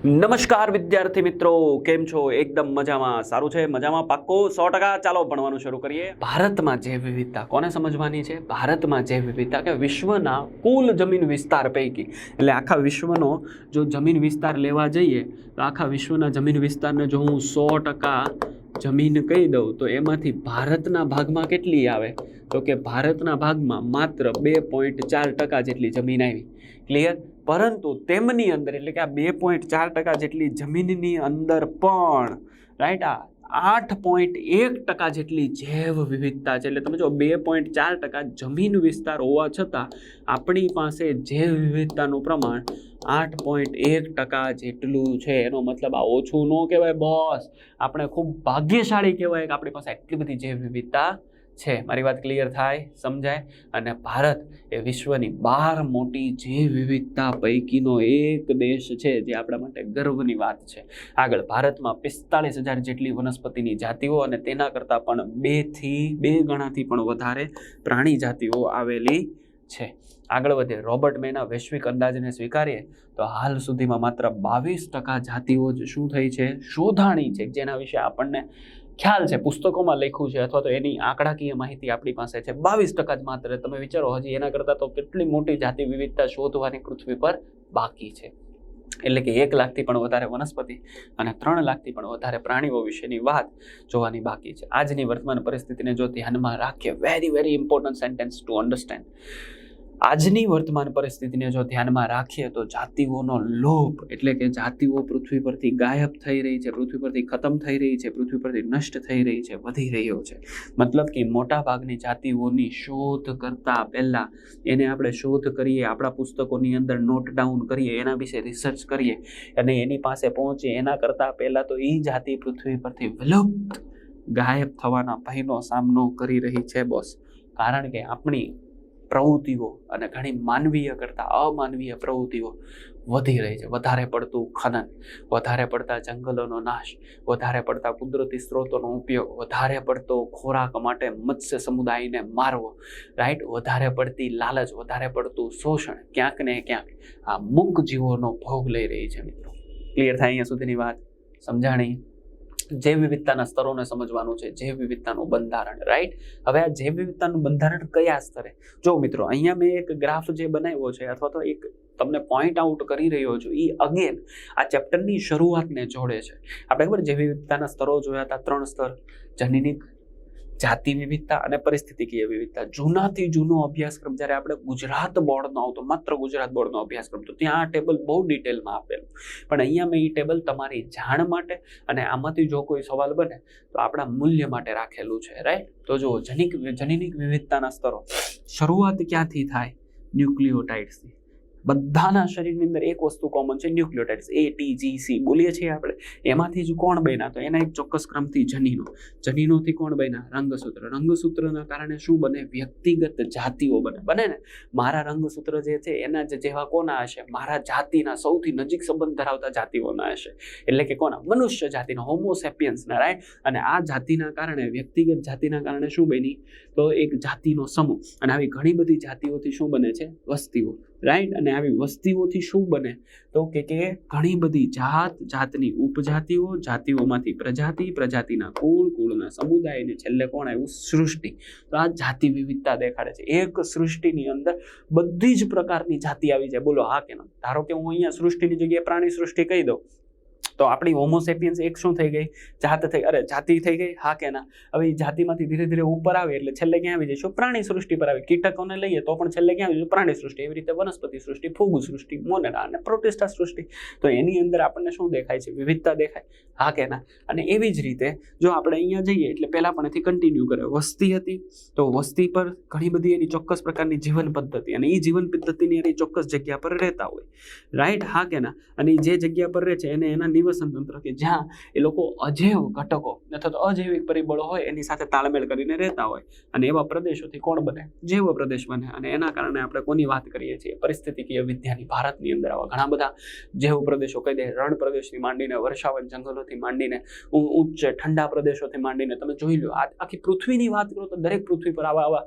નમસ્કાર વિદ્યાર્થી મિત્રો, કેમ છો? એકદમ મજામાં. સારું છે, મજામાં પાક્કો 100%. ચાલો ભણવાનું શરૂ કરીએ. ભારતમાં જૈવ વિવિધતા કોને સમજવાની છે? ભારતમાં જૈવ વિવિધતા કે વિશ્વના કુલ જમીન વિસ્તાર પૈકી, એટલે આખા વિશ્વનો જો જમીન વિસ્તાર લેવા જઈએ તો આખા વિશ્વના જમીન વિસ્તારને જો હું 100% જમીન કહી દઉં તો એમાંથી ભારતના ભાગમાં કેટલી આવે? તો કે ભારતના ભાગમાં માત્ર 2.4% જેટલી જમીન આવી. ક્લિયર? પરંતુ તેમની અંદર એટલે કે આ 2.4% જેટલી જમીનની અંદર પણ રાઈટ આ 8.1% જેટલી જૈવ વિવિધતા છે. એટલે તમે જો 2.4% જમીન વિસ્તાર હોવા છતાં આપણી પાસે જૈવ વિવિધતાનું પ્રમાણ 8.1% જેટલું છે. એનો મતલબ આ ઓછું ન કહેવાય બોસ, આપણે ખૂબ ભાગ્યશાળી કહેવાય કે આપણી પાસે એટલી બધી જૈવ વિવિધતા છે. મારી વાત ક્લિયર થાય, સમજાય? અને ભારત એ વિશ્વની 12 મોટી જૈવ વિવિધતા પૈકીનો એક દેશ છે, જે આપણા માટે ગર્વની વાત છે. આગળ ભારતમાં 45,000 જેટલી વનસ્પતિની જાતિઓ અને તેના કરતાં પણ 2 ગણાથી પણ વધારે પ્રાણી જાતિઓ આવેલી છે. આગળ વધે, રોબર્ટ મેના વૈશ્વિક અંદાજને સ્વીકારીએ તો હાલ સુધીમાં માત્ર 22% જાતિઓ જ શું થઈ છે? શોધાણી છે, જેના વિશે આપણને ખ્યાલ છે, પુસ્તકોમાં લખ્યું છે, અથવા તો એની આંકડાકીય માહિતી આપણી પાસે છે. 22% જ માત્ર. તમે વિચારો, હજી એના કરતાં તો કેટલી મોટી જાતિ વિવિધતા શોધવાની પૃથ્વી પર બાકી છે. એટલે કે 1 લાખથી પણ વધારે વનસ્પતિ અને 3 લાખથી પણ વધારે પ્રાણીઓ વિશેની વાત જોવાની બાકી છે. આજની વર્તમાન પરિસ્થિતિને જો ધ્યાનમાં રાખીએ, very important sentence to understand. આજની વર્તમાન પરિસ્થિતિને જો ધ્યાનમાં રાખીએ તો જાતિઓનો લોપ એટલે કે જાતિઓ પૃથ્વી પરથી ગાયબ થઈ રહી છે, પૃથ્વી પરથી ખતમ થઈ રહી છે, પૃથ્વી પરથી નષ્ટ થઈ રહી છે, વધી રહ્યો છે. મતલબ કે મોટા ભાગની જાતિઓની શોધ કરતા પહેલા એને આપણે શોધ કરીએ, આપણા પુસ્તકોની અંદર નોટ ડાઉન કરીએ, એના વિશે રિસર્ચ કરીએ અને એની પાસે પહોંચીએ એના કરતાં પહેલા તો એ જાતિ પૃથ્વી પરથી વિલુપ્ત ગાયબ થવાના ભયનો સામનો કરી રહી છે બોસ. કારણ કે આપણી પ્રવૃત્તિઓ અને ઘણી માનવીય કરતાં અમાનવીય પ્રવૃત્તિઓ વધી રહી છે. વધારે પડતું ખનન, વધારે પડતા જંગલોનો નાશ, વધારે પડતા કુદરતી સ્ત્રોતોનો ઉપયોગ, વધારે પડતો ખોરાક માટે મત્સ્ય સમુદાયને મારવો, રાઈટ? વધારે પડતી લાલચ, વધારે પડતું શોષણ ક્યાંક ને ક્યાંક આ મૂક જીવોનો ભોગ લઈ રહી છે મિત્રો. ક્લિયર થાય અહીંયા સુધીની વાત? સમજાણી? જૈવ વિવિધતાના સ્તરોને સમજવાનું છે, જૈવ વિવિધતાનું બંધારણ, રાઈટ? હવે આ જૈવ વિવિધતાનું બંધારણ કયા સ્તરે? જો મિત્રો, અહીંયા મેં એક ગ્રાફ જે બનાવ્યો છે અથવા તો એક તમને પોઈન્ટ આઉટ કરી રહ્યો છું, એ અગેન આ ચેપ્ટરની શરૂઆતને જોડે છે. આપણે ખબર જૈવ વિવિધતાના સ્તરો જોયા હતા, 3 સ્તર: જનીનિક, જાતિ વિવિધતા અને પરિસ્થિતિકીય વિવિધતા. જૂનાથી જૂનો અભ્યાસક્રમ જ્યારે આપણે ગુજરાત બોર્ડનો આવતો, માત્ર ગુજરાત બોર્ડનો અભ્યાસક્રમ, તો ત્યાં આ ટેબલ બહુ ડિટેલમાં આપેલું. પણ અહીંયા મેં એ ટેબલ તમારી જાણ માટે અને આમાંથી જો કોઈ સવાલ બને તો આપણા મૂલ્ય માટે રાખેલું છે, રાઈટ? તો જો જનીનિક વિવિધતાના સ્તરો શરૂઆત ક્યાંથી થાય? ન્યુક્લિયોટાઇડ્સથી. બધાના શરીરની અંદર એક વસ્તુ કોમન છે, ન્યુક્લિયોટાઇડ્સ, ATGC બોલીએ છીએ આપણે. એમાંથી જ કોણ બન્યા? તો એના એક ચોક્કસ ક્રમથી જનીનો, જનીનોથી કોણ બન્યા? રંગસૂત્ર, રંગસૂત્રના કારણે શું બને? વ્યક્તિગત જાતિઓ બને ને. મારા રંગસૂત્ર જે છે એના જેવા કોના હશે? મારા જાતિના સૌથી નજીક સંબંધ ધરાવતા જાતિઓના હશે. એટલે કે કોના? મનુષ્ય જાતિના, હોમોસેપિયન્સના, રાઈટ? અને આ જાતિના કારણે, વ્યક્તિગત જાતિના કારણે શું બની? તો એક જાતિનો સમૂહ. અને આવી ઘણી બધી જાતિઓથી શું બને છે? વસ્તીઓ, રાઈટ? અને આવી વસ્તીઓથી શું બને? તો કે ઘણી બધી જાતની ઉપજાતિઓ, જાતિઓમાંથી પ્રજાતિ, પ્રજાતિના કુળ, કુળના સમુદાય, ને છેલ્લે કોણ આવ્યું? સૃષ્ટિ. તો આ જાતિ વિવિધતા દેખાડે છે. એક સૃષ્ટિની અંદર બધી જ પ્રકારની જાતિ આવી જાય. બોલો હા કે ના? ધારો કે હું અહીંયા સૃષ્ટિની જગ્યાએ પ્રાણી સૃષ્ટિ કહી દઉં તો આપણી હોમોસેપિયન્સ એક શું થઈ ગઈ? જાતિ થઈ ગઈ. હા કે ના? હવે એ જાતિમાંથી ધીરે ધીરે ઉપર આવે એટલે છેલ્લે ક્યાં આવી જઈશું? પ્રાણી સૃષ્ટિ પર આવે. કીટકોને લઈએ તો પણ છેલ્લે ક્યાં આવીશું? પ્રાણી સૃષ્ટિ. એવી રીતે વનસ્પતિ સૃષ્ટિ, ફૂગ સૃષ્ટિ, મોનેરા અને પ્રોટિસ્ટા સૃષ્ટિ. તો એની અંદર આપણને શું દેખાય છે? વિવિધતા દેખાય. હા કે ના? અને એવી જ રીતે જો આપણે અહીંયા જઈએ એટલે પહેલા પણ એથી કન્ટિન્યુ કરે. વસ્તી હતી તો વસ્તી પર ઘણી બધી એની ચોક્કસ પ્રકારની જીવન પદ્ધતિ, અને એ જીવન પદ્ધતિની એની ચોક્કસ જગ્યા પર રહેતા હોય, રાઈટ? હા કે ના? અને જે જગ્યા પર રહે છે એને એના નિવસન તંત્ર કે જ્યાં એ લોકો અજૈવ ઘટકો અથવા તો અજૈવિક પરિબળો હોય એની સાથે તાલમેલ કરીને રહેતા હોય, અને એવા પ્રદેશોથી કોણ બને? જૈવ પ્રદેશ બને. અને એના કારણે આપણે કોની વાત કરીએ છીએ? પરિસ્થિતિકીય વિદ્યાની. ભારતની અંદર આવા ઘણા બધા જૈવ પ્રદેશો કહી દે, રણ પ્રદેશથી માંડીને વર્ષાવન જંગલોથી માંડીને ઉચ્ચ ઠંડા પ્રદેશોથી માંડીને તમે જોઈ લો, આખી પૃથ્વીની વાત કરો તો દરેક પૃથ્વી પર આવા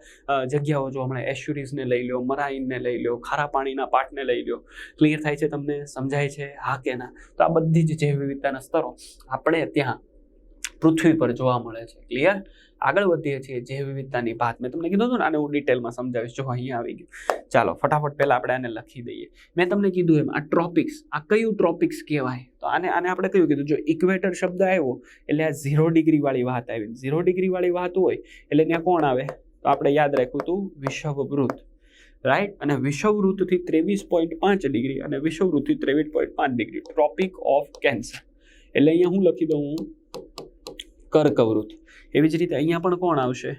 જગ્યાઓ જોવા મળે. એસ્ચ્યુરીઝને લઈ લો, મરાઈનને લઈ લો, ખારા પાણીના પાટને લઈ લો. ક્લિયર થાય છે તમને? સમજાય છે? હા કે ના? તો આ બધી જ જૈવ વિવિધતાના સ્તરો આપણે ત્યાં પૃથ્વી પર જોવા મળે છે. ક્લિયર? આગળ વધીએ છીએ જૈવ વિવિધતાની વાત. મેં તમને કીધું હતું ને, આને હું ડિટેલમાં સમજાવીશ. જો અહીંયા આવી ગયું. ચાલો ફટાફટ પહેલા આપણે આને લખી દઈએ. મેં તમને કીધું એમ, આ ટ્રોપિક્સ, આ કયું ટ્રોપિક્સ કહેવાય? તો આને આપણે કયું કીધું? જો ઇક્વેટર શબ્દ આવ્યો એટલે આ 0 ડિગ્રી વાળી વાત આવી. 0 ડિગ્રી વાળી વાત હોય એટલે ત્યાં કોણ આવે? તો આપણે યાદ રાખ્યું હતું વિષુવવૃત્ત, રાઈટ? અને વિષુવવૃત્તથી 23.5 ડિગ્રી અને વિષુવવૃત્તથી 23.5 ડિગ્રી, ટ્રોપિક ઓફ કેન્સર. એટલે અહીંયા હું લખી દઉં કર્કવૃત્ત. એવી જ રીતે અહીંયા પણ કોણ આવશે?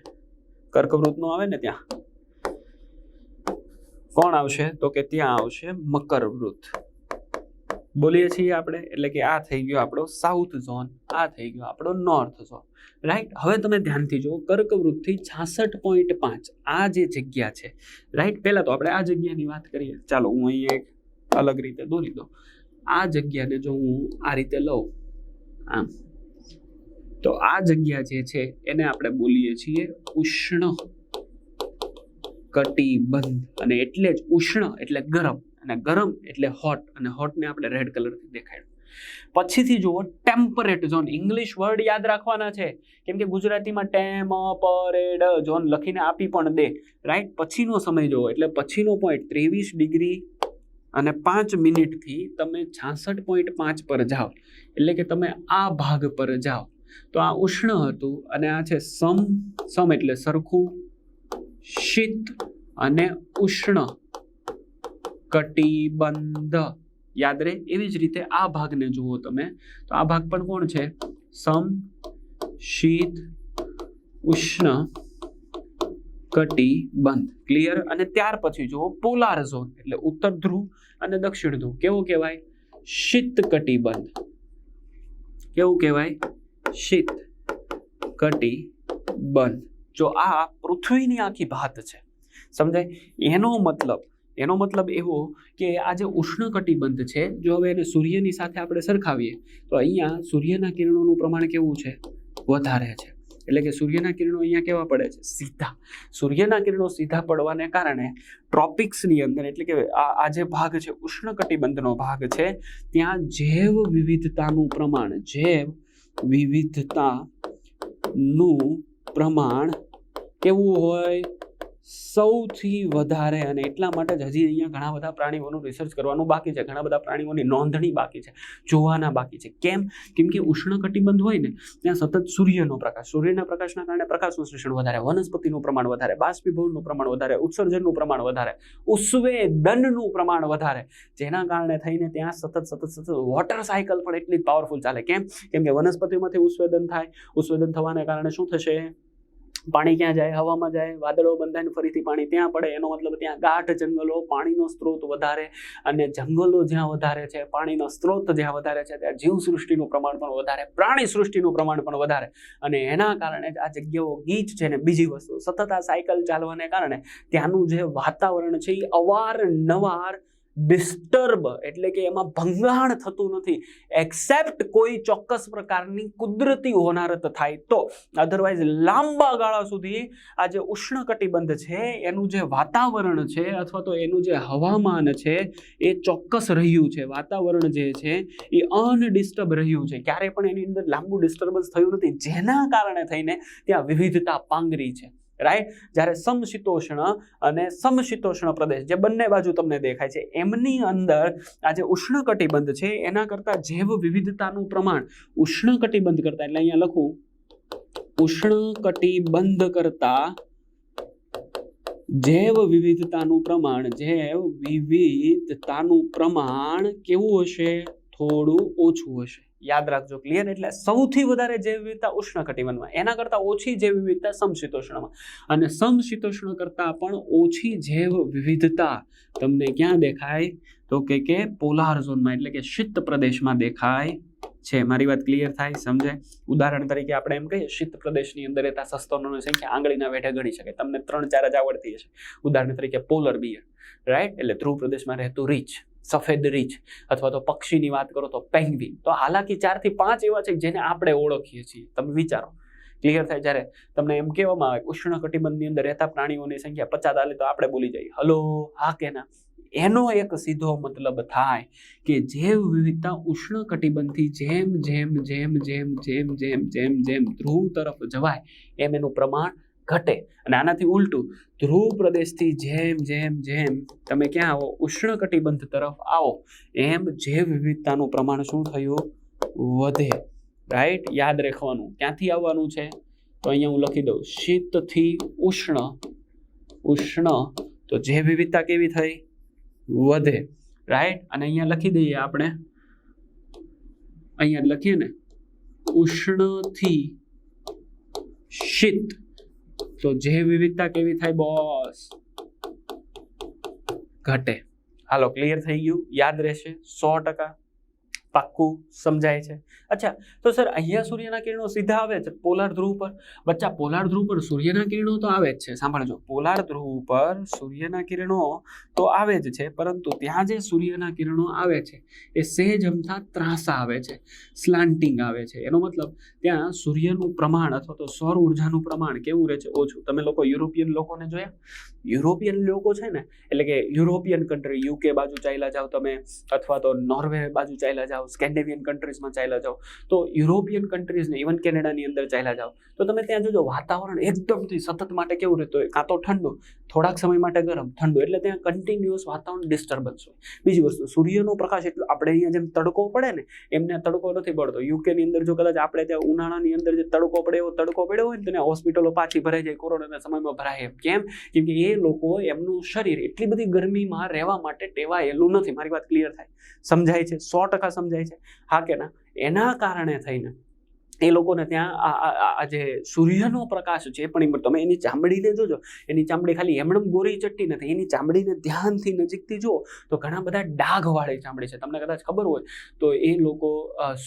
કર્કવૃત્ત નો આવે ને, ત્યાં કોણ આવશે? તો કે ત્યાં આવશે મકરવૃત્ત. બોલીએ છીએ આપણે. એટલે કે આ થઈ ગયો આપણો સાઉથ ઝોન, આ થઈ ગયો આપણો નોર્થ ઝોન, રાઈટ? હવે તમે ધ્યાનથી જુઓ, કર્કવૃત્તથી 66.5 આ જે જગ્યા છે, રાઈટ? પહેલા તો આપણે આ જગ્યાની વાત કરીએ. ચાલો હું અહીંયા એક અલગ રીતે દોરી દઉં. આ જગ્યાને જો હું આ રીતે લઉં આમ, તો આ જગ્યા જે છે એને આપણે બોલીએ છીએ ઉષ્ણ કટિબંધ. અને એટલે જ ઉષ્ણ એટલે ગરમ, અને ગરમ એટલે હોટ, અને હોટને આપણે રેડ કલરથી દેખાડ્યું. પછીથી જુઓ ટેમ્પરેટ ઝોન. ઇંગ્લિશ વર્ડ યાદ રાખવાના છે, કેમ કે ગુજરાતીમાં ટેમ્પરેટ ઝોન લખીને આપી પણ દે, રાઈટ? પછીનો સમય જુઓ, એટલે પછીનો પોઈન્ટ 23 ડિગ્રી અને 5 મિનિટથી તમે 66.5 પર જાઓ, એટલે કે તમે આ ભાગ પર જાઓ તો આ ઉષ્ણ હતું, અને આ છે સમ એટલે સરખું, શીત અને ઉષ્ણ કટિબંધ. યાદ રહે? એવી જ રીતે આ ભાગને જુઓ તમે, તો આ ભાગ પણ કોણ છે? સમ, શીત, ઉષ્ણ કટિબંધ. ક્લિયર? અને ત્યાર પછી જુઓ પોલાર ઝોન, એટલે ઉત્તર ધ્રુવ અને દક્ષિણ ધ્રુવ. કેવું કહેવાય? શીત કટિબંધ. કેવું કહેવાય? શીત કટિબંધ. જો આ પૃથ્વીની આખી ભાત છે, સમજાય? એનો મતલબ એવો કે આ જે ઉષ્ણ કટિબંધ છે, જો હવે એને સૂર્યની સાથે આપણે સરખાવીએ તો અહીંયા સૂર્યના કિરણોનું પ્રમાણ કેવું છે? વધારે છે. એટલે કે સૂર્યના કિરણો અહીંયા કેવા પડે છે? સીધા. સૂર્યના કિરણો સીધા પડવાને કારણે ટ્રોપિક્સની અંદર, એટલે કે આ જે ભાગ છે ઉષ્ણ કટિબંધનો ભાગ છે, ત્યાં જૈવ વિવિધતાનું પ્રમાણ કેવું હોય? સૌથી વધારે. અને એટલા માટે જ હજી અહીંયા ઘણા બધા પ્રાણીઓનું રિસર્ચ કરવાનું બાકી છે, ઘણા બધા પ્રાણીઓની નોંધણી બાકી છે, જોવાના બાકી છે. કેમ કે ઉષ્ણ કટિબંધ હોય ને, ત્યાં સતત સૂર્યના પ્રકાશના કારણે પ્રકાશ સંશ્લેષણ વધારે, વનસ્પતિનું પ્રમાણ વધારે, બાષ્પીભવનનું પ્રમાણ વધારે, ઉત્સર્જનનું પ્રમાણ વધારે, ઉત્સવેદનનું પ્રમાણ વધારે, જેના કારણે થઈને ત્યાં સતત વોટર સાયકલ પણ એટલી જ પાવરફુલ ચાલે. કેમ કે વનસ્પતિમાંથી ઉત્સવેદન થાય, ઉત્સવેદન થવાને કારણે શું થશે? પાણી ક્યાં જાય? હવામાં જાય, વાદળો બંધાઈને ફરીથી પાણી ત્યાં પડે. એનો મતલબ ત્યાં ગાઢ જંગલો, પાણીનો સ્ત્રોત વધારે, અને જંગલો જ્યાં વધારે છે, પાણીનો સ્ત્રોત જ્યાં વધારે છે, ત્યાં જીવસૃષ્ટિનું પ્રમાણ પણ વધારે, પ્રાણી સૃષ્ટિનું પ્રમાણ પણ વધારે. અને એના કારણે જ આ જગ્યાઓ ગીચ છે. ને બીજી વસ્તુ, સતત આ સાયકલ ચાલવાને કારણે ત્યાંનું જે વાતાવરણ છે એ અવારનવાર ડિસ્ટર્બ, એટલે કે એમાં ભંગાણ થતું નથી, એક્સેપ્ટ કોઈ ચોક્કસ પ્રકારની કુદરતી હોનારત થાય તો. અધરવાઇઝ લાંબા ગાળા સુધી આ જે ઉષ્ણ કટિબંધ છે એનું જે વાતાવરણ છે, અથવા તો એનું જે હવામાન છે એ ચોક્કસ રહ્યું છે. વાતાવરણ જે છે એ અનડિસ્ટર્બ રહ્યું છે, ક્યારે પણ એની અંદર લાંબુ ડિસ્ટર્બન્સ થયું નથી, જેના કારણે થઈને ત્યાં વિવિધતા પાંગરી છે, રાઈટ? જ્યારે સમશીતોષ્ણ અને સમશીતોષ્ણ પ્રદેશ જે બંને બાજુ તમને દેખાય છે, એમની અંદર આ જે ઉષ્ણ કટિબંધ છે એના કરતા જૈવ વિવિધતાનું પ્રમાણ ઉષ્ણ કટિબંધ કરતા, એટલે અહીંયા લખું ઉષ્ણ કટિબંધ કરતા જૈવ વિવિધતાનું પ્રમાણ કેવું હશે? થોડું ઓછું હશે. યાદ રાખજો. ક્લિયર? એટલે સૌથી વધારે જૈવ વિવિધતા ઉષ્ણ કટિબંધમાં, એના કરતા ઓછી જૈવ વિવિધતા સમશીતોષ્ણમાં, અને સમશીતોષ્ણ કરતા પણ ઓછી જૈવ વિવિધતા તમને ક્યાં દેખાય? તો કે પોલાર ઝોનમાં, એટલે કે શીત પ્રદેશમાં દેખાય છે. મારી વાત ક્લિયર થાય, સમજાય? ઉદાહરણ તરીકે આપણે એમ કહીએ શીત પ્રદેશની અંદર રહેતા સસ્તનોની સંખ્યા આંગળીના વેઢે ગણી શકે. તમને 3-4 જ આવડતી હશે. ઉદાહરણ તરીકે પોલર બિયર, રાઈટ, એટલે ધ્રુવ પ્રદેશમાં રહેતું રીંછ, સફેદ રીંછ, અથવા તો પક્ષીની વાત કરો તો પેંગ્વિન. તો હાલાકી 4 થી 5 એવા છે જેને આપણે ઓળખીએ છીએ. તમે વિચારો, ક્લિયર થાય? જ્યારે તમને એમ કહેવામાં આવે ઉષ્ણકટિબંધની અંદર રહેતા પ્રાણીઓની સંખ્યા 50 આલે તો આપણે બોલી જઈએ હલો, હા કે ના. એનો એક સીધો મતલબ થાય કે જૈવ વિવિધતા ઉષ્ણકટિબંધથી જેમ જેમ જેમ જેમ જેમ જેમ જેમ જેમ ધ્રુવ તરફ જવાય એમ એનું પ્રમાણ ઘટે. અને આનાથી ઉલટું, ધ્રુવ પ્રદેશથી જેમ જેમ જેમ તમે ક્યાં આવો, ઉષ્ણકટિબંધ તરફ આવો, એમ જૈવ વિવિધતાનું પ્રમાણ શું થયું? વધે. રાઈટ, યાદ રાખવાનું. ક્યાંથી આવવાનું છે? તો અહીંયા હું લખી દઉં, શીતથી ઉષ્ણ, તો જૈવ વિવિધતા કેવી થઈ? વધે. રાઈટ, અને અહીંયા લખી દઈએ આપણે, અહીંયા લખીએ ને, ઉષ્ણથી શીત, તો જૈવ વિવિધતા કેવી થાય બોસ? ઘટે. હાલો, ક્લિયર થઈ ગયું? યાદ રહેશે 100%? પાક્કું સમજાય છે? અચ્છા, તો સર અહીંયા સૂર્યના કિરણો સીધા આવે છે પોલાર ધ્રુવ પર. બચ્ચા, પોલાર ધ્રુવ પર સૂર્યના કિરણો તો આવે જ છે. સાંભળજો, પોલાર ધ્રુવ પર સૂર્યના કિરણો તો આવે જ છે, પરંતુ ત્યાં જે સૂર્યના કિરણો આવે છે એ સહેજ અમથા ત્રાંસા આવે છે, સ્લાન્ટિંગ આવે છે. એનો મતલબ ત્યાં સૂર્યનું પ્રમાણ અથવા તો સૌર ઉર્જાનું પ્રમાણ કેવું રહે છે? ઓછું. તમે લોકો યુરોપિયન લોકોને જોયા? યુરોપિયન લોકો છે ને, એટલે કે યુરોપિયન કન્ટ્રી, યુકે બાજુ ચાલ્યા જાઓ તમે, અથવા તો નોર્વે બાજુ ચાલ્યા જાઓ, સ્કેન્ડિનેવિયન કન્ટ્રીઝમાં ચાલ્યા જાઓ, તો યુરોપિયન કન્ટ્રીઝને ઇવન કેનેડાની અંદર ચાલ્યા જાઓ, તો તમે ત્યાં જોજો વાતાવરણ એકદમથી સતત માટે કેવું રહેતું હોય? કાં તો ઠંડુ, થોડાક સમય માટે ગરમ, ઠંડુ, એટલે ત્યાં કન્ટિન્યુઅસ વાતાવરણ ડિસ્ટર્બન્સ હોય. બીજી વસ્તુ, સૂર્યનો પ્રકાશ એટલો, આપણે અહીંયા જેમ તડકો પડે ને એમને તડકો નથી પડતો. યુકેની અંદર જો કદાચ આપણે ત્યાં ઉનાળાની અંદર જે તડકો પડે એવો તડકો પડ્યો હોય ને, તેને હોસ્પિટલો પાછી ભરાઈ જાય, કોરોનાના સમયમાં ભરાય. કેમ? કેમ કે એ લોકો, એમનું શરીર એટલી બધી ગરમીમાં રહેવા માટે ટેવાયેલું નથી. મારી વાત ક્લિયર થાય? સમજાય છે? 100% સમજાય છે? હા કે ના? એના કારણે થઈને એ લોકોને ત્યાં આ જે સૂર્યનો પ્રકાશ છે પણ તમે એની ચામડીને જોજો, એની ચામડી ખાલી એમણમ ગોરી ચટ્ટી નથી, એની ચામડીને ધ્યાનથી નજીકથી જુઓ તો ઘણા બધા ડાઘવાળી ચામડી છે. તમને કદાચ ખબર હોય તો એ લોકો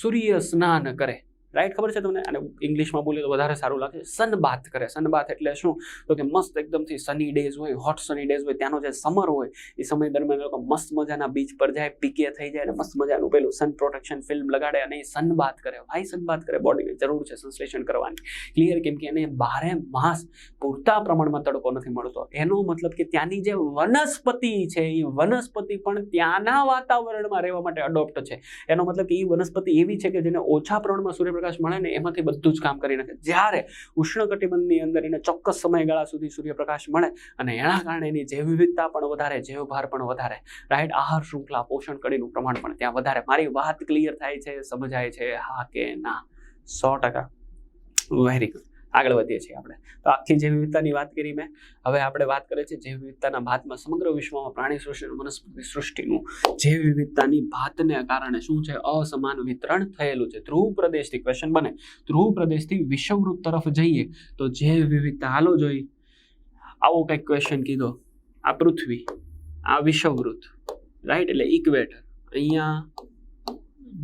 સૂર્ય સ્નાન કરે, રાઈટ? ખબર છે તમને? અને ઇંગ્લિશમાં બોલીએ તો વધારે સારું લાગે, સનબાથ કરે. સનબાથ એટલે શું? તો કે મસ્ત એકદમથી સની ડેઝ હોય, હોટ સની ડેઝ હોય, ત્યાંનો જે સમર હોય એ સમય દરમિયાન લોકો મસ્ત મજાના બીચ પર જાય, પીકે થઈ જાય અને મસ્ત મજાનું પેલું સન પ્રોટેક્શન ફિલ્મ લગાડે અને એ સનબાથ કરે. ભાઈ સનબાથ કરે, બોડીને જરૂર છે સંશ્લેષણ કરવાની. ક્લિયર? કેમ કે એને 12 માસ પૂરતા પ્રમાણમાં તડકો નથી મળતો. એનો મતલબ કે ત્યાંની જે વનસ્પતિ છે એ વનસ્પતિ પણ ત્યાંના વાતાવરણમાં રહેવા માટે અડોપ્ટ છે. એનો મતલબ કે એ વનસ્પતિ એવી છે કે જેને ઓછા પ્રમાણમાં સૂર્યપ્રકાશ મળે ને એમાંથી બધું જ કામ કરી નાખે. જ્યારે ઉષ્ણકટિબંધની અંદર એને ચોક્કસ સમયગાળા સુધી સૂર્યપ્રકાશ મળે અને એના કારણે એની જૈવ વિવિધતા પણ વધારે, જૈવ ભાર પણ વધારે, રાઈટ? આહાર શૃંખલા, પોષણ કડીનું પ્રમાણ પણ ત્યાં વધારે. મારી વાત ક્લિયર થાય છે? સમજાય છે? હા કે ના? 100%. Very good. આગળ વધીએ છીએ આપણે. તો આખી જૈવ વિવિધતાની વાત કરી મેં. હવે આપણે વાત કરીએ છીએ જૈવ વિવિધતાના ભાતમાં સમગ્ર વિશ્વમાં પ્રાણી સૃષ્ટિ અને વનસ્પતિ સૃષ્ટિનું જૈવ વિવિધતાની ભાતને કારણે શું છે? અસમાન વિતરણ થયેલું છે. ધ્રુવ પ્રદેશથી ક્વેશ્ચન બને, ધ્રુવ પ્રદેશથી વિષુવવૃત્ત તરફ જઈએ તો જૈવ વિવિધતા, હાલો જોઈ, આવો કંઈક ક્વેશ્ચન કીધો. આ પૃથ્વી, આ વિષુવવૃત્ત, રાઈટ, એટલે ઇક્વેટર. અહીંયા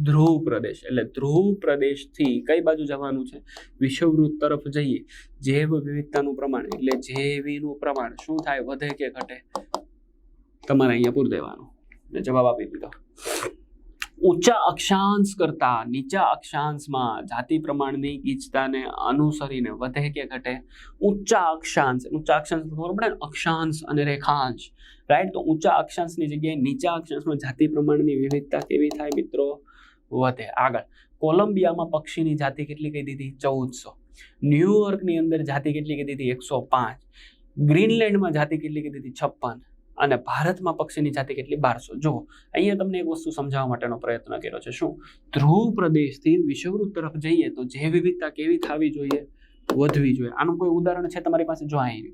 ધ્રુવ પ્રદેશ, એટલે ધ્રુવ પ્રદેશથી કઈ બાજુ જવાનું છે? વિષુવવૃત્ત તરફ જઈએ. જૈવ વિવિધતાનું પ્રમાણ એટલે જૈવીનું પ્રમાણ શું થાય? વધે કે ઘટે? તમારે અહીંયા પૂર દેવાનું. જવાબ આપી દીધો. ઊંચા અક્ષાંશ કરતા નીચા અક્ષાંશમાં જાતિ પ્રમાણની ગીચતાને અનુસરીને વધે કે ઘટે? ઊંચા અક્ષાંશ ખબર પડે ને, અક્ષાંશ અને રેખાંશ, રાઈટ? તો ઊંચા અક્ષાંશની જગ્યાએ નીચા અક્ષાંશમાં જાતિ પ્રમાણની વિવિધતા કેવી થાય મિત્રો? વધે. આગળ, કોલંબિયામાં પક્ષીની જાતિ કેટલી કહી દીધી? 1400. ન્યુયોર્કની અંદર જાતિ કેટલી કહી દીધી? 105. ગ્રીનલેન્ડમાં જાતિ કેટલી કહી દીધી? 56. અને ભારતમાં પક્ષીની જાતિ કેટલી? 1200. જો અહીંયા તમને એક વસ્તુ સમજાવવા માટેનો પ્રયત્ન કર્યો છે. શું? ધ્રુવ પ્રદેશથી વિષુવવૃત્ત તરફ જઈએ તો જૈવ વિવિધતા કેવી થવી જોઈએ? વધવી જોઈએ. આનું કોઈ ઉદાહરણ છે તમારી પાસે? જો અહીં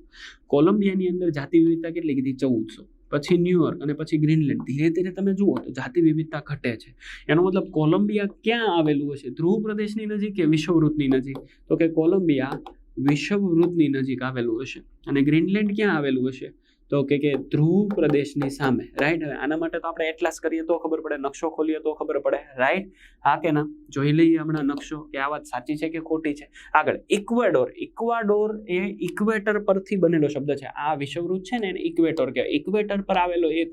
કોલંબિયાની અંદર જાતિ વિવિધતા કેટલી કીધી? 1400. પછી ન્યુયોર્ક અને પછી ગ્રીનલેન્ડ. ધીરે ધીરે તમે જુઓ તો જાતિ વિવિધતા ઘટે છે. એનો મતલબ કોલંબિયા ક્યાં આવેલું હશે? ધ્રુવ પ્રદેશની નજીક કે વિષુવવૃત્તની નજીક? તો કે કોલંબિયા વિષુવવૃત્તની નજીક આવેલું હશે. અને ગ્રીનલેન્ડ ક્યાં આવેલું હશે? તો કે ધ્રુવ પ્રદેશની સામે, રાઈટ. હવે આના માટે તો આપણે એટલાસ કરીએ તો ખબર પડે, નકશો ખોલીએ તો ખબર પડે, રાઈટ. હા કે ના? જોઈ લઈએ હમણાં નકશો કે આ વાત સાચી છે કે ખોટી છે. આગળ ઇક્વાડોર. ઇક્વાડોર એ ઇક્વેટર પરથી બનેલો શબ્દ છે. આ વિષુવવૃત્ત છે ને એને ઇક્વેટર કહેવાય. ઇક્વેટર પર આવેલો એક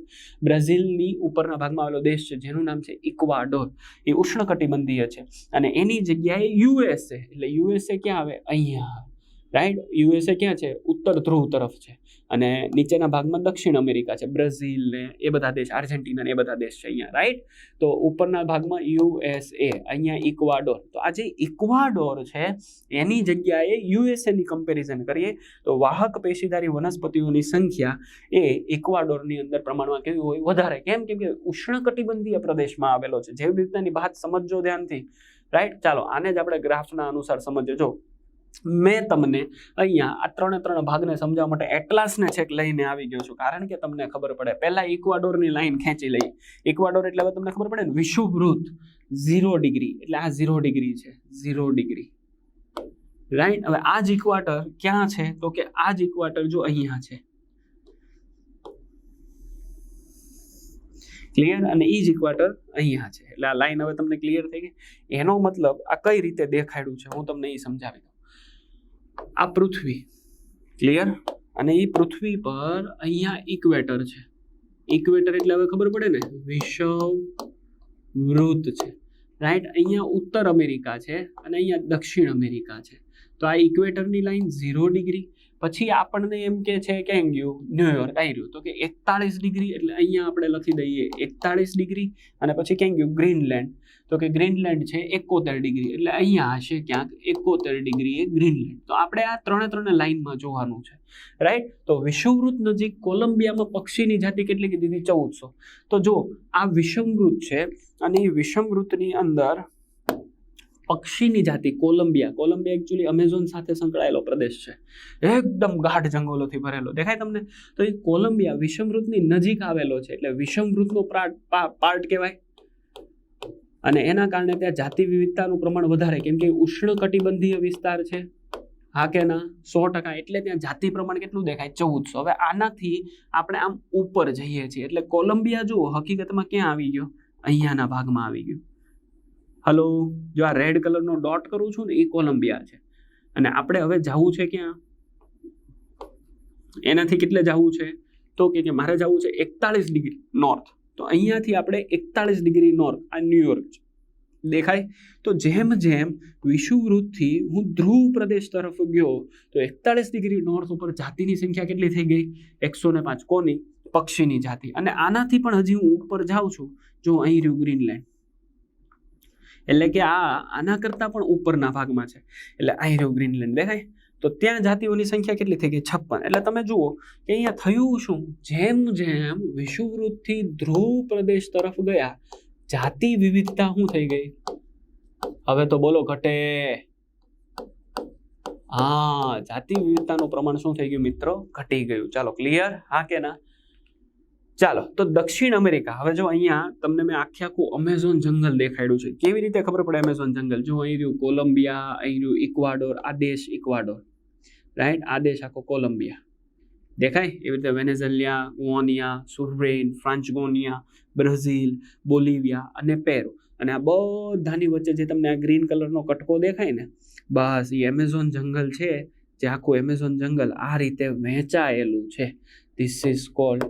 બ્રાઝિલની ઉપરના ભાગમાં આવેલો દેશ છે જેનું નામ છે ઇક્વાડોર. એ ઉષ્ણકટિબંધીય છે અને એની જગ્યાએ યુએસએ, એટલે યુએસએ ક્યાં આવે? અહીંયા આવે, રાઈટ. યુએસએ ક્યાં છે? ઉત્તર ધ્રુવ તરફ છે અને નીચેના ભાગમાં દક્ષિણ અમેરિકા છે, બ્રાઝિલ ને એ બધા દેશ, આર્જેન્ટિના ને એ બધા દેશ છે અહીંયા, રાઈટ. તો ઉપરના ભાગમાં યુએસએ, અહીંયા ઇક્વાડોર. તો આ જે ઇક્વાડોર છે એની જગ્યાએ યુએસએની કમ્પેરિઝન કરીએ તો વાહક પેશીધારી વનસ્પતિઓની સંખ્યા એ ઇક્વાડોરની અંદર પ્રમાણમાં કેવી હોય? વધારે. કેમ? કેમ કે ઉષ્ણકટિબંધીય પ્રદેશમાં આવેલો છે. જેવી રીતનાની વાત સમજજો ધ્યાનથી, રાઈટ. ચાલો આને જ આપણે ગ્રાફના અનુસાર સમજજો. મેં તમને અહીંયા આ ત્રણે ભાગને સમજાવવા માટે એટલાસને છેક લઈને આવી ગયો છું, કારણ કે તમને ખબર પડે. પહેલા ઇક્વાડોરની લાઈન ખેંચી લઈએ. ઇક્વાડોર એટલે હવે તમને ખબર પડે ને, વિષુવવૃત્ત 0 ડિગ્રી, એટલે આ 0 ડિગ્રી છે, 0 ડિગ્રી, રાઈટ. હવે આ જ ઇક્વાટર ક્યાં છે? તો કે આ જ ઇક્વાટર જો અહીંયા છે, ક્લિયર. અને એ જ ઇક્વાટર અહીંયા છે, એટલે આ લાઈન હવે તમને ક્લિયર થઈ ગઈ. એનો મતલબ આ કઈ રીતે દેખાડ્યું છે હું તમને એ સમજાવી દઉં. આ પૃથ્વી, ક્લિયર. અને એ પૃથ્વી પર અહીંયા ઇક્વેટર છે. ઇક્વેટર એટલે હવે ખબર પડે ને, વિષુવવૃત્ત છે, રાઈટ. અહીંયા ઉત્તર અમેરિકા છે અને અહીંયા દક્ષિણ અમેરિકા છે. તો આ ઇક્વેટરની લાઈન 0 ડિગ્રી. પછી આપણને એમ કે છે ક્યાં ગયું? ન્યુયોર્ક આવ્યું. તો કે 41 ડિગ્રી, એટલે અહીંયા આપણે લખી દઈએ 41 ડિગ્રી. અને પછી ક્યાં ગયું? ગ્રીનલેન્ડ. તો કે ગ્રીનલેન્ડ છે 71 ડિગ્રી, એટલે અહીંયા હશે ક્યાંક 71 ડિગ્રી એ ગ્રીનલેન્ડ. તો આપણે આ ત્રણે લાઈનમાં જોવાનું છે, રાઈટ. તો વિષુવવૃત્ત નજીક કોલંબિયામાં પક્ષીની જાતિ કેટલી કીધી હતી? 1400. તો જો આ વિષુવવૃત્ત છે અને એ વિષુવવૃત્તની અંદર પક્ષીની જાતિ કોલંબિયા એકચ્યુઅલી અમેઝોન સાથે સંકળાયેલો પ્રદેશ છે, એકદમ ગાઢ જંગલોથી ભરેલો, દેખાય તમને? તો એ કોલંબિયા વિષુવવૃત્તની નજીક આવેલો છે, એટલે વિષુવવૃત્તનો પાર્ટ કહેવાય. અને એના કારણે ત્યાં જાતિ વિવિધતાનું પ્રમાણ વધારે, કેમ કે ઉષ્ણકટિબંધીય વિસ્તાર છે. હા કે ના? 100%. એટલે ત્યાં જાતિ પ્રમાણ કેટલું દેખાય? 1400. હવે આનાથી આપણે આમ ઉપર જઈએ છીએ, એટલે કોલંબિયા જુઓ હકીકતમાં ક્યાં આવી ગયો? અહીંયાના ભાગમાં આવી ગયું. હલો, જો આ રેડ કલરનો ડોટ કરું છું ને એ કોલંબિયા છે. અને આપણે હવે જવું છે ક્યાં? એનાથી કેટલે જવું છે? તો કે મારે જવું છે 41 ડિગ્રી નોર્થ. તો અહીંયાથી આપણે 41 ડિગ્રી નોર્થ, આ ન્યુયોર્ક છે, દેખાય? તો જેમ જેમ વિષુવવૃત્તથી હું ધ્રુવ પ્રદેશ તરફ ગયો તો 41 ડિગ્રી નોર્થ ઉપર જાતિની સંખ્યા કેટલી થઈ ગઈ? 105. કોની? પક્ષીની જાતિ. અને આનાથી પણ હજી હું ઉપર જાઉં છું, જો અહીં રહ્યું ગ્રીનલેન્ડ, એટલે કે આના કરતાં પણ ઉપરના ભાગમાં છે, એટલે અહીં રહ્યું ગ્રીનલેન્ડ, દેખાય? તો ત્યાં જાતિઓની સંખ્યા કેટલી થઈ ગઈ? 56. એટલે તમે જુઓ કે અહીંયા થયું શું? જેમ જેમ વિષુવવૃત્તથી ધ્રુવ પ્રદેશ તરફ ગયા, જાતિ વિવિધતા શું થઈ ગઈ? હવે તો બોલો, ઘટે? હા, જાતિ વિવિધતાનું પ્રમાણ શું થઈ ગયું મિત્રો? ઘટી ગયું. ચાલો, ક્લિયર? હા કે ના? ચાલો, તો દક્ષિણ અમેરિકા. હવે જો અહીંયા તમને મેં આખું અમેઝોન જંગલ દેખાડ્યું છે. કેવી રીતે ખબર પડે અમેઝોન જંગલ? જો અહીં રહ્યું કોલંબિયા, અહીં રહ્યું ઇક્વાડોર, આ દેશ ઇક્વાડોર, રાઈટ. આ દેશ આખો કોલંબિયા, દેખાય? એવી રીતે વેનેઝુએલા, ગુઆનિયા, સુરરેન, ફ્રાન્ચગોનિયા, બ્રાઝિલ, બોલિવિયા અને પેરુ. અને આ બધાની વચ્ચે જે તમને આ ગ્રીન કલરનો કટકો દેખાય ને, બસ એ એમેઝોન જંગલ છે. જે આખું એમેઝોન જંગલ આ રીતે વહેંચાયેલું છે. This is called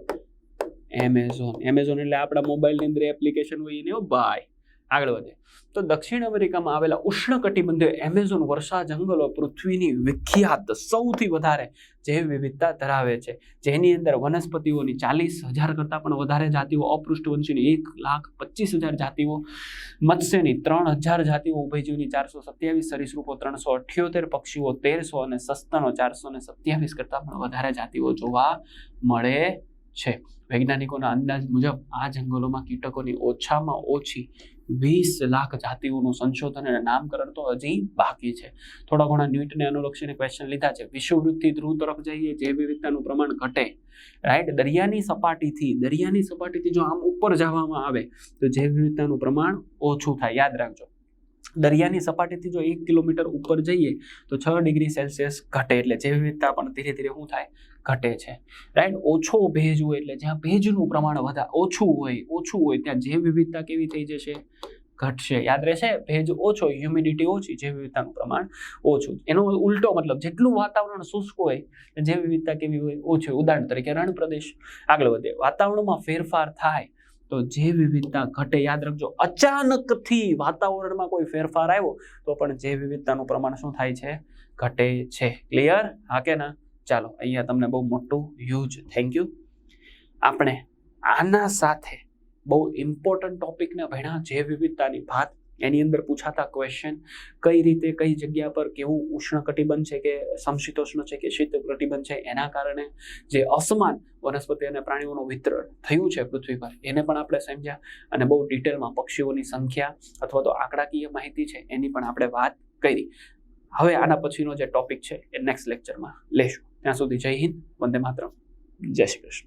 Amazon. Amazon એટલે આપણા મોબાઈલની અંદર એપ્લિકેશન હોય ને ભાઈ. આગળ વધે તો દક્ષિણ અમેરિકામાં આવેલા ઉષ્ણકટિબંધીય એમેઝોન વર્ષા જંગલો પૃથ્વીની વિખ્યાત સૌથી વધારે જૈવ વિવિધતા ધરાવે છે, જેની અંદર વનસ્પતિઓની 40,000 કરતાં પણ વધારે જાતિઓ, અપૃષ્ઠવંશીની 1,25,000 જાતિઓ, મત્સ્યની 3,000 જાતિઓ, ઉભયજીવની 427, સરીસૃપો 378, પક્ષીઓ 1300 અને સસ્તનો 427 કરતાં પણ વધારે જાતિઓ જોવા મળે છે. વૈજ્ઞાનિકોના અંદાજ મુજબ આ જંગલોમાં કીટકોની ઓછામાં ઓછી 20 લાખ જાતિઓનું સંશોધન અને નામકરણ તો હજી બાકી છે. થોડા ઘણા ન્યૂટને અનુલક્ષીને ક્વેશ્ચન લીધા છે. વિષુવવૃત્તથી ધ્રુવ તરફ જઈએ, જૈવ વિવિધતાનું પ્રમાણ ઘટે, રાઈટ. દરિયાની સપાટીથી જો આમ ઉપર જવામાં આવે તો જૈવ વિવિધતાનું પ્રમાણ ઓછું થાય. યાદ રાખજો, દરિયાની સપાટીથી જો 1 કિલોમીટર ઉપર જઈએ તો 6 ડિગ્રી સેલ્સિયસ ઘટે, એટલે જૈવ વિવિધતા પણ ધીરે ધીરે શું થાય, ઘટે છે, રાઈટ. ઓછો ભેજ હોય એટલે જ્યાં ભેજનું પ્રમાણ ઓછું હોય ત્યાં જૈવ વિવિધતા કેવી થઈ જશે, ઘટશે. યાદ રહેશે, ભેજ ઓછો, હ્યુમિડિટી ઓછી, જૈવ વિવિધતાનું પ્રમાણ ઓછું. એનો ઉલટો મતલબ જેટલું વાતાવરણ શુષ્ક હોય જૈવ વિવિધતા કેવી હોય, ઓછી. ઉદાહરણ તરીકે રણ પ્રદેશ. આગળ વધે, વાતાવરણમાં ફેરફાર થાય તો જૈવ વિવિધતા ઘટે. યાદ રાખજો, અચાનકથી વાતાવરણમાં કોઈ ફેરફાર આવ્યો તો પણ જૈવ વિવિધતાનું પ્રમાણ શું થાય છે, ઘટે છે. ક્લિયર? હા કે ના? ચાલો, અહીંયા તમને બહુ મોટું હ્યુજ થેન્ક યુ. આપણે આના સાથે બહુ ઇમ્પોર્ટન્ટ ટોપિકને ભણ્યા, જૈવ વિવિધતાની વાત. એની અંદર પૂછાતા ક્વેશ્ચન, કઈ રીતે કઈ જગ્યા પર કેવું ઉષ્ણકટિબંધ છે કે સમશીતોષ્ણ છે કે શીત કટિબંધ છે, એના કારણે જે અસમાન વનસ્પતિ અને પ્રાણીઓનું વિતરણ થયું છે પૃથ્વી પર એને પણ આપણે સમજ્યા. અને બહુ ડિટેલમાં પક્ષીઓની સંખ્યા અથવા તો આંકડાકીય માહિતી છે એની પણ આપણે વાત કરી. હવે આના પછીનો જે ટોપિક છે એ નેક્સ્ટ લેક્ચરમાં લેશું. ત્યાં સુધી જય હિન્દ, વંદે માતરમ, જય શ્રી કૃષ્ણ.